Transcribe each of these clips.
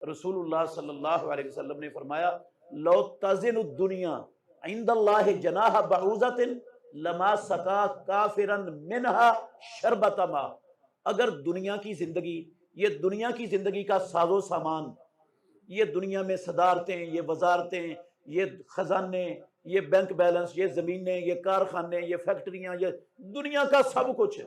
रसूलुल्लाह सल्लल्लाहु अलैहि वसल्लम ने फरमाया, लो तज़िनु दुनिया इंदल्लाहि जनाह बऊज़तिन लमा सका काफिरन मिनहा शरबत मा। अगर दुनिया की जिंदगी, ये दुनिया की जिंदगी का साजो सामान, ये दुनिया में सदारतें, ये वजारतें, ये खजाने, ये बैंक बैलेंस, ये जमीनें, ये कारखाने, ये फैक्ट्रियां, ये दुनिया का सब कुछ,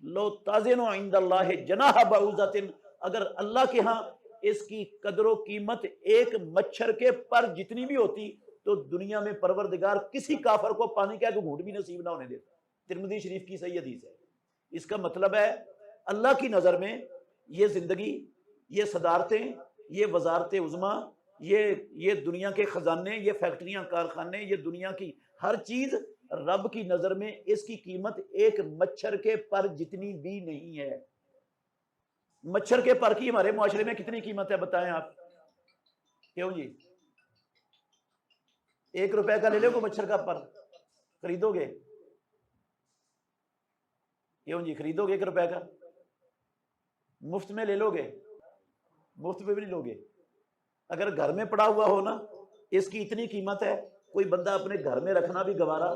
लो ताज़िनु इंदल्लाहि जनाह बऊज़तिन, अगर अल्लाह के यहाँ इसकी कदरो कीमत एक मच्छर के पर जितनी भी होती तो दुनिया में परवरदिगार किसी काफर को पानी का घूंट भी नसीब ना होने देता। तिरमिज़ी शरीफ की सही हदीस है। इसका मतलब है अल्लाह की नज़र में ये जिंदगी, ये सदारतें, ये वजारत उज़्मा, ये दुनिया के खजाने, ये फैक्ट्रियां, कारखाने, ये दुनिया की हर चीज रब की नजर में इसकी कीमत एक मच्छर के पर जितनी भी नहीं है। मच्छर के पर की हमारे मुआशरे में कितनी कीमत है बताएं आप? क्यों जी, 1 रुपए का ले लो को मच्छर का पर, खरीदोगे? क्यों जी, खरीदोगे 1 रुपए का? मुफ्त में ले लोगे? मुफ्त में भी नहीं लोगे। अगर घर में पड़ा हुआ हो ना, इसकी इतनी कीमत है, कोई बंदा अपने घर में रखना भी गवारा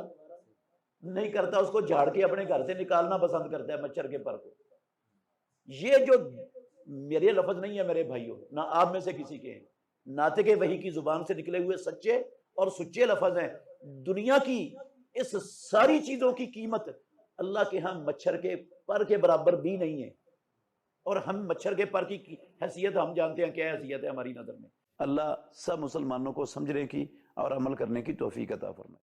नहीं करता, उसको झाड़ के अपने घर से निकालना पसंद करता है मच्छर के पर को। ये जो मेरे लफ्ज नहीं है मेरे भाइयों, ना आप में से किसी के हैं, नातिक वही की जुबान से निकले हुए सच्चे और सुच्चे लफ्ज हैं। दुनिया की इस सारी चीजों की कीमत अल्लाह के यहाँ मच्छर के पर के बराबर भी नहीं है। और हम मच्छर के पर की हैसियत हम जानते हैं क्या हैसियत है हमारी नजर में। अल्लाह सब मुसलमानों को समझने की और अमल करने की तौफीक अता फरमाए।